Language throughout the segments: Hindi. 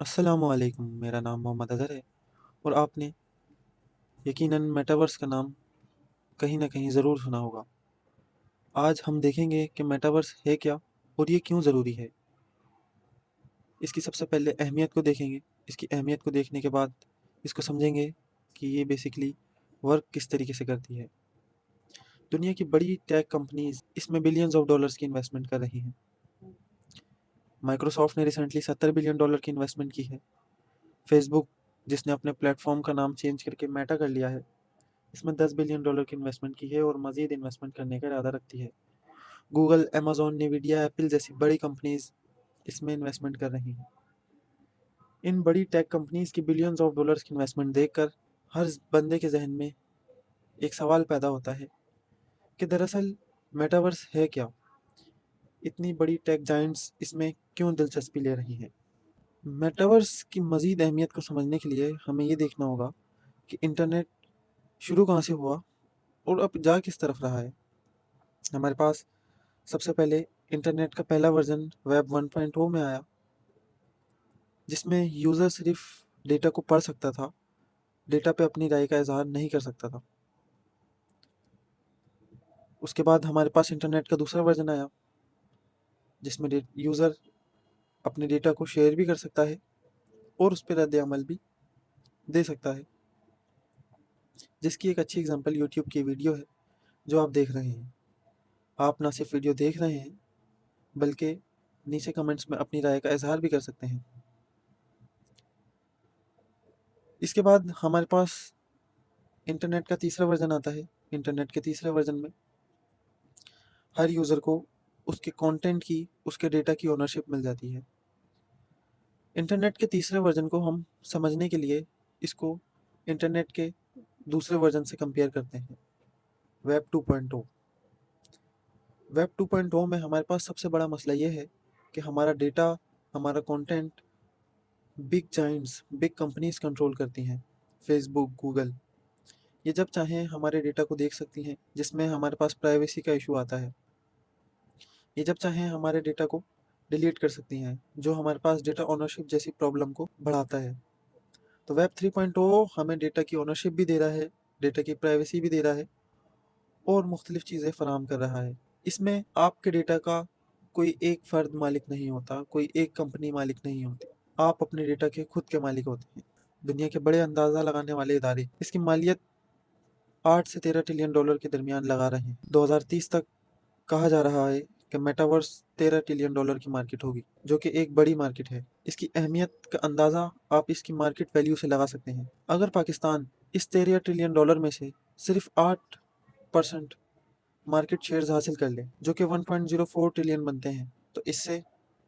अस्सलामुअलैकुम। मेरा नाम मोहम्मद अज़हर है और आपने यकीनन मेटावर्स का नाम कहीं न कहीं ज़रूर सुना होगा। आज हम देखेंगे कि मेटावर्स है क्या और ये क्यों ज़रूरी है। इसकी सबसे पहले अहमियत को देखेंगे। इसकी अहमियत को देखने के बाद इसको समझेंगे कि ये बेसिकली वर्क किस तरीके से करती है। दुनिया की बड़ी टेक कंपनीज़ इसमें बिलियंस ऑफ डॉलर्स की इन्वेस्टमेंट कर रही हैं। माइक्रोसॉफ्ट ने रिसेंटली $70 बिलियन की इन्वेस्टमेंट की है। फेसबुक, जिसने अपने प्लेटफ़ॉर्म का नाम चेंज करके मेटा कर लिया है, इसमें $10 बिलियन की इन्वेस्टमेंट की है और मज़ीद इन्वेस्टमेंट करने का इरादा रखती है। गूगल, अमेज़न, नेविडिया, एप्पल जैसी बड़ी कंपनीज़ इसमें इन्वेस्टमेंट कर रही हैं। इन बड़ी टेक कंपनीज़ की बिलियंस ऑफ डॉलर्स की इन्वेस्टमेंट देखकर हर बंदे के जहन में एक सवाल पैदा होता है कि दरअसल मेटावर्स है क्या? इतनी बड़ी टेक जायंट्स इसमें क्यों दिलचस्पी ले रही हैं? मेटावर्स की मज़ीद अहमियत को समझने के लिए हमें ये देखना होगा कि इंटरनेट शुरू कहाँ से हुआ और अब जा किस तरफ रहा है। हमारे पास सबसे पहले इंटरनेट का पहला वर्ज़न वेब 1.0 में आया, जिसमें यूज़र सिर्फ डेटा को पढ़ सकता था, डेटा पे अपनी राय का इज़हार नहीं कर सकता था। उसके बाद हमारे पास इंटरनेट का दूसरा वर्ज़न आया, जिसमें यूज़र अपने डेटा को शेयर भी कर सकता है और उस पे रद्द अमल भी दे सकता है, जिसकी एक अच्छी एग्जांपल यूट्यूब की वीडियो है जो आप देख रहे हैं। आप ना सिर्फ वीडियो देख रहे हैं, बल्कि नीचे कमेंट्स में अपनी राय का इज़हार भी कर सकते हैं। इसके बाद हमारे पास इंटरनेट का तीसरा वर्ज़न आता है। इंटरनेट के तीसरे वर्ज़न में हर यूज़र को उसके कंटेंट की, उसके डेटा की ओनरशिप मिल जाती है। इंटरनेट के तीसरे वर्ज़न को हम समझने के लिए इसको इंटरनेट के दूसरे वर्ज़न से कंपेयर करते हैं, वेब 2.0। वेब 2.0 में हमारे पास सबसे बड़ा मसला ये है कि हमारा डेटा, हमारा content big giants, big companies control करती हैं। फेसबुक, गूगल, ये जब चाहें हमारे डेटा को देख सकती हैं, जिसमें हमारे पास प्राइवेसी का इशू आता है। ये जब चाहें हमारे डेटा को डिलीट कर सकती हैं, जो हमारे पास डेटा ओनरशिप जैसी प्रॉब्लम को बढ़ाता है। तो वेब 3.0 हमें डेटा की ओनरशिप भी दे रहा है, डेटा की प्राइवेसी भी दे रहा है और मुख्तलिफ चीज़ें फराहम कर रहा है। इसमें आपके डेटा का कोई एक फ़र्द मालिक नहीं होता, कोई एक कंपनी मालिक नहीं होती। आप अपने डेटा के खुद के मालिक होते हैं। दुनिया के बड़े अंदाज़ा लगाने वाले इदारे इसकी मालियत 8 से 13 ट्रिलियन डॉलर के दरमियान लगा रहे हैं। 2030 तक कहा जा रहा है कि मेटावर्स 13 ट्रिलियन डॉलर की मार्केट होगी, जो कि एक बड़ी मार्केट है। इसकी अहमियत का अंदाज़ा आप इसकी मार्केट वैल्यू से लगा सकते हैं। अगर पाकिस्तान इस 13 ट्रिलियन डॉलर में से सिर्फ 8% मार्केट शेयर्स हासिल कर ले, जो कि 1.04 ट्रिलियन बनते हैं, तो इससे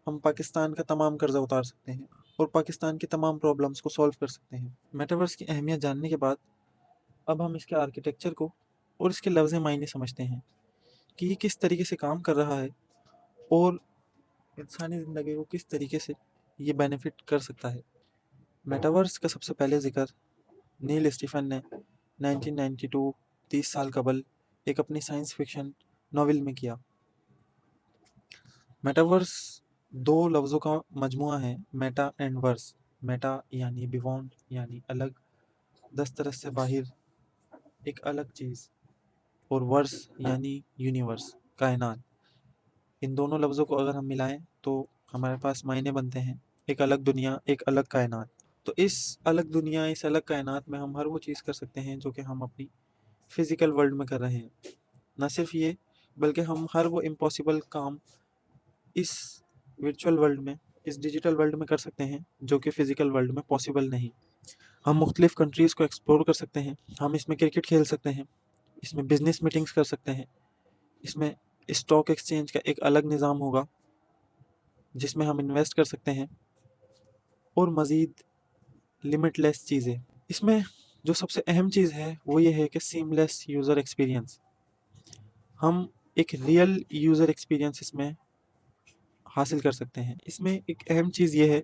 हम पाकिस्तान का तमाम कर्जा उतार सकते हैं और पाकिस्तान की तमाम प्रॉब्लम्स को सॉल्व कर सकते हैं। मेटावर्स की अहमियत जानने के बाद अब हम इसके आर्किटेक्चर को और इसके लफ्ज़ मायने समझते हैं कि ये किस तरीके से काम कर रहा है और इंसानी ज़िंदगी को किस तरीके से ये बेनिफिट कर सकता है। मेटावर्स का सबसे पहले ज़िक्र नील स्टीफन ने 1992, 30 साल कबल एक अपनी साइंस फिक्शन नॉवेल में किया। मेटावर्स दो लफ्ज़ों का मजमुआ है, मेटा एंड वर्स। मेटा यानी बियॉन्ड, यानी अलग, दस्तरस से बाहर, एक अलग चीज़, और वर्स यानी यूनिवर्स, कायनात। इन दोनों लफ्ज़ों को अगर हम मिलाएं तो हमारे पास मायने बनते हैं एक अलग दुनिया, एक अलग कायनात। तो इस अलग दुनिया, इस अलग कायनात में हम हर वो चीज़ कर सकते हैं जो कि हम अपनी फिज़िकल वर्ल्ड में कर रहे हैं। ना सिर्फ ये, बल्कि हम हर वो इम्पॉसिबल काम इस वर्चुअल वर्ल्ड में, इस डिजिटल वर्ल्ड में कर सकते हैं जो कि फ़िज़िकल वर्ल्ड में पॉसिबल नहीं। हम मुख्तलिफ़ कंट्रीज़ को एक्सप्लोर कर सकते हैं, हम इसमें क्रिकेट खेल सकते हैं, इसमें बिजनेस मीटिंग्स कर सकते हैं, इसमें स्टॉक एक्सचेंज का एक अलग निज़ाम होगा जिसमें हम इन्वेस्ट कर सकते हैं और मज़ीद लिमिटलेस चीज़ें। इसमें जो सबसे अहम चीज़ है वो ये है कि सीमलेस यूज़र एक्सपीरियंस। हम एक रियल यूज़र एक्सपीरियंस इसमें हासिल कर सकते हैं। इसमें एक अहम चीज़ ये है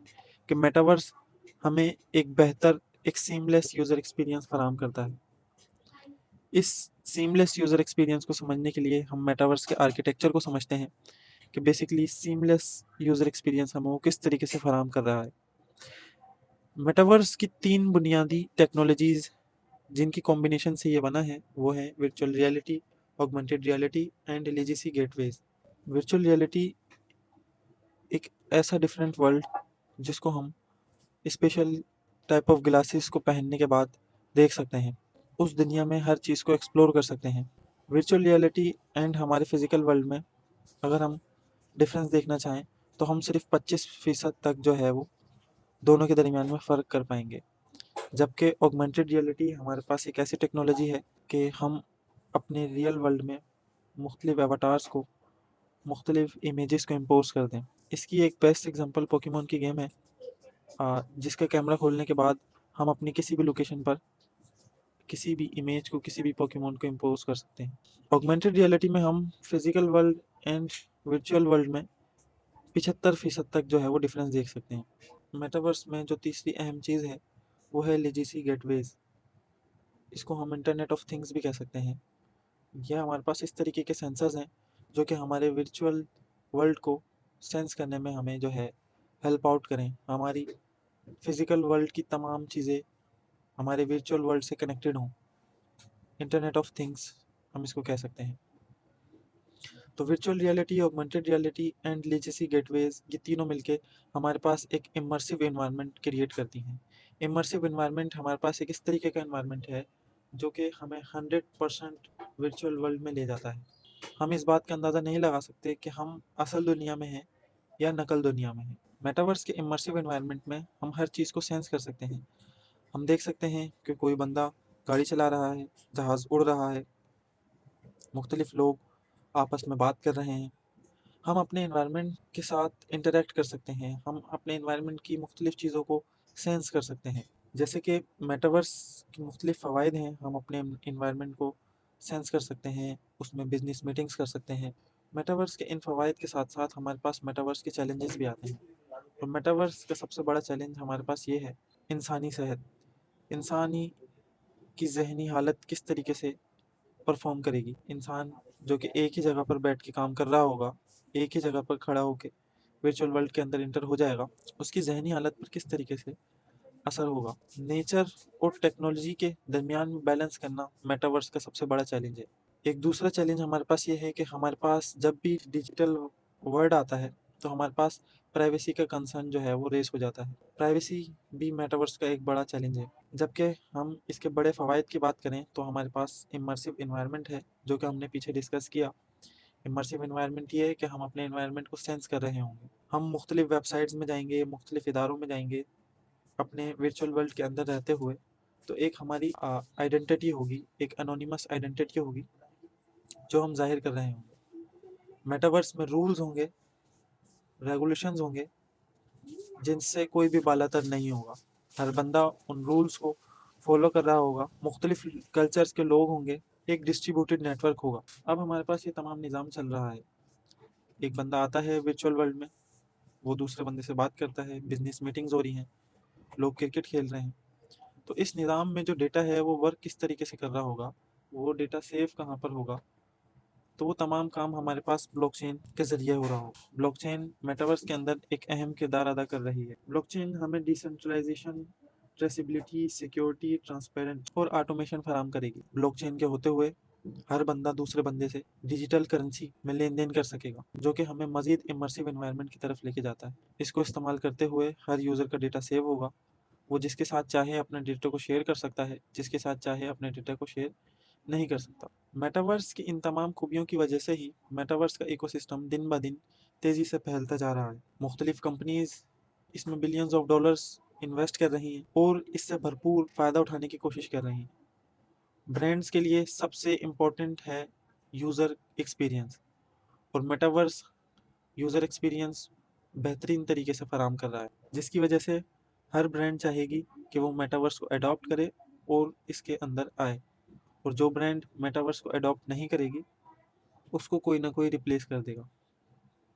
कि मेटावर्स हमें एक बेहतर, एक सीमलेस यूज़र एक्सपीरियंस फराहम करता है। इस सीमलेस यूज़र एक्सपीरियंस को समझने के लिए हम मेटावर्स के आर्किटेक्चर को समझते हैं कि बेसिकली सीमलेस यूज़र एक्सपीरियंस हमें वो किस तरीके से फराहम कर रहा है। मेटावर्स की 3 बुनियादी टेक्नोलॉजीज़ जिनकी कॉम्बिनेशन से ये बना है वो है virtual reality, augmented reality and legacy gateways. Virtual reality एक ऐसा डिफरेंट वर्ल्ड जिसको हम स्पेशल टाइप ऑफ ग्लासेस को पहनने के बाद देख सकते हैं, उस दुनिया में हर चीज़ को एक्सप्लोर कर सकते हैं। वर्चुअल रियलिटी एंड हमारे फिजिकल वर्ल्ड में अगर हम डिफरेंस देखना चाहें तो हम सिर्फ 25% तक जो है वो दोनों के दरमियान में फ़र्क कर पाएंगे। जबकि ऑगमेंटेड रियलिटी हमारे पास एक ऐसी टेक्नोलॉजी है कि हम अपने रियल वर्ल्ड में मुख्तलिफ एवाटार्स को, मुख्तलिफ इमेजेस को इम्पोज कर दें। इसकी एक बेस्ट एग्जांपल पोकेमॉन की गेम है, जिसका कैमरा खोलने के बाद हम अपनी किसी भी लोकेशन पर किसी भी इमेज को, किसी भी पोकेमॉन को इम्पोज कर सकते हैं। ऑगमेंटेड रियलिटी में हम physical world and virtual world में 75% तक जो है वो डिफरेंस देख सकते हैं। मेटावर्स में जो तीसरी अहम चीज़ है वो है लेजेसी गेटवेज। इसको हम इंटरनेट ऑफ थिंग्स भी कह सकते हैं। यह हमारे पास इस तरीके के सेंसर्स हैं जो कि हमारे वर्चुअल वर्ल्ड को सेंस करने में हमें जो है हेल्प आउट करें। हमारी फिजिकल वर्ल्ड की तमाम चीज़ें हमारे वर्चुअल वर्ल्ड से कनेक्टेड हों। इंटरनेट ऑफ थिंग्स हम इसको कह सकते हैं। तो virtual reality, augmented reality and legacy gateways, ये तीनों मिलके हमारे पास एक इमर्सिव एनवायरनमेंट क्रिएट करती हैं। इमर्सिव एनवायरनमेंट हमारे पास एक इस तरीके का एनवायरनमेंट है जो कि हमें 100% वर्चुअल वर्ल्ड में ले जाता है। हम इस बात का अंदाज़ा नहीं लगा सकते कि हम असल दुनिया में हैं या नकल दुनिया में हैं। मेटावर्स के इमर्सिव एनवायरनमेंट में हम हर चीज़ को सेंस कर सकते हैं। हम देख सकते हैं कि कोई बंदा गाड़ी चला रहा है, जहाज़ उड़ रहा है, मुख्तलिफ लोग आपस में बात कर रहे हैं। हम अपने एनवायरनमेंट के साथ इंटरेक्ट कर सकते हैं। हम अपने एनवायरनमेंट की मुख्तलिफ चीज़ों को सेंस कर सकते हैं। जैसे कि मेटावर्स के मुख्तलिफ फ़वाइद हैं। हम अपने एनवायरनमेंट को सेंस कर सकते हैं, उसमें बिजनेस मीटिंग्स कर सकते हैं। मेटावर्स के इन फ़वाइद के साथ साथ हमारे पास मेटावर्स के चैलेंजेस भी आते हैं। तो मेटावर्स का सबसे बड़ा चैलेंज हमारे पास ये है, इंसानी सेहत। इंसानी की ज़हनी हालत किस तरीके से परफॉर्म करेगी। इंसान जो कि एक ही जगह पर बैठ के काम कर रहा होगा, एक ही जगह पर खड़ा होके वर्चुअल वर्ल्ड के अंदर इंटर हो जाएगा, उसकी ज़हनी हालत पर किस तरीके से असर होगा। नेचर और टेक्नोलॉजी के दरमियान में बैलेंस करना मेटावर्स का सबसे बड़ा चैलेंज है। एक दूसरा चैलेंज हमारे पास ये है कि हमारे पास जब भी डिजिटल वर्ड आता है तो हमारे पास प्राइवेसी का कंसर्न जो है वो रेस हो जाता है। प्राइवेसी भी मेटावर्स का एक बड़ा चैलेंज है। जबकि हम इसके बड़े फ़वाइद की बात करें तो हमारे पास इमर्सिव इन्वायरमेंट है, जो कि हमने पीछे डिस्कस किया। इमर्सिव इन्वायरमेंट ये है कि हम अपने इन्वायरमेंट को सेंस कर रहे होंगे। हम मुख्तलिफ वेबसाइट्स में जाएंगे, मुख्तलिफ इदारों में जाएंगे अपने वर्चुअल वर्ल्ड के अंदर रहते हुए, तो एक हमारी आइडेंटिटी होगी, एक अनोनिमस आइडेंटिटी होगी जो हम जाहिर कर रहे होंगे। मेटावर्स में रूल्स होंगे, रेगुलेशंस होंगे जिनसे कोई भी बालातर नहीं होगा। हर बंदा उन रूल्स को फॉलो कर रहा होगा। मुख्तलिफ कल्चर्स के लोग होंगे, एक डिस्ट्रीब्यूटेड नेटवर्क होगा। अब हमारे पास ये तमाम निज़ाम चल रहा है। एक बंदा आता है वर्चुअल वर्ल्ड में, वो दूसरे बंदे से बात करता है, बिजनेस मीटिंग्स हो रही हैं, लोग क्रिकेट खेल रहे हैं। तो इस निज़ाम में जो डेटा है वो वर्क किस तरीके से कर रहा होगा, वो डेटा सेव कहाँ पर होगा, तो वो तमाम काम हमारे पास ब्लॉकचेन के ज़रिए हो रहा हो। ब्लॉकचेन मेटावर्स के अंदर एक अहम किरदार अदा कर रही है। ब्लॉकचेन हमें डिसेंट्रलाइजेशन, ट्रेसिबिलिटी, सिक्योरिटी, ट्रांसपेरेंट और ऑटोमेशन फराहम करेगी। ब्लॉकचेन के होते हुए हर बंदा दूसरे बंदे से डिजिटल करेंसी में लेन देन कर सकेगा, जो कि हमें मजीद इमर्सिव एनवायरनमेंट की तरफ लेके जाता है। इसको इस्तेमाल करते हुए हर यूज़र का डेटा सेव होगा। वो जिसके साथ चाहे अपने डेटा को शेयर कर सकता है, जिसके साथ चाहे अपने डेटा को शेयर नहीं कर सकता। मेटावर्स की इन तमाम खूबियों की वजह से ही मेटावर्स का इकोसिस्टम दिन ब दिन तेज़ी से फैलता जा रहा है। मुख्तलिफ कंपनीज इसमें बिलियंस ऑफ डॉलर्स इन्वेस्ट कर रही हैं और इससे भरपूर फ़ायदा उठाने की कोशिश कर रही हैं। ब्रांड्स के लिए सबसे इम्पोर्टेंट है यूज़र एक्सपीरियंस, और मेटावर्स यूज़र एक्सपीरियंस बेहतरीन तरीके से फराहम कर रहा है, जिसकी वजह से हर ब्रांड चाहेगी कि वो मेटावर्स को अडॉप्ट करे और इसके अंदर आए। और जो ब्रांड मेटावर्स को अडॉप्ट नहीं करेगी उसको कोई ना कोई रिप्लेस कर देगा।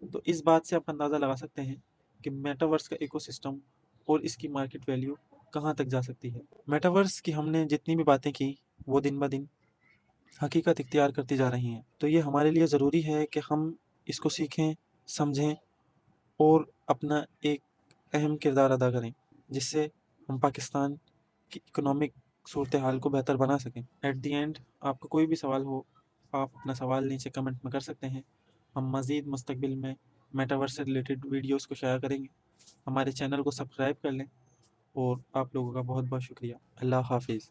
तो इस बात से आप अंदाज़ा लगा सकते हैं कि मेटावर्स का इकोसिस्टम और इसकी मार्केट वैल्यू कहाँ तक जा सकती है। मेटावर्स की हमने जितनी भी बातें की वो दिन ब दिन हकीकत इख्तियार करती जा रही हैं। तो ये हमारे लिए ज़रूरी है कि हम इसको सीखें, समझें और अपना एक अहम किरदार अदा करें, जिससे हम पाकिस्तान की इकोनॉमिक सूरत हाल को बेहतर बना सकें। एट द एंड आपका कोई भी सवाल हो, आप अपना सवाल नीचे कमेंट में कर सकते हैं। हम मज़ीद मुस्तकबिल में मेटावर्स से रिलेटेड वीडियोज़ को शेयर करेंगे। हमारे चैनल को सब्सक्राइब कर लें और आप लोगों का बहुत बहुत शुक्रिया। अल्लाह हाफिज़।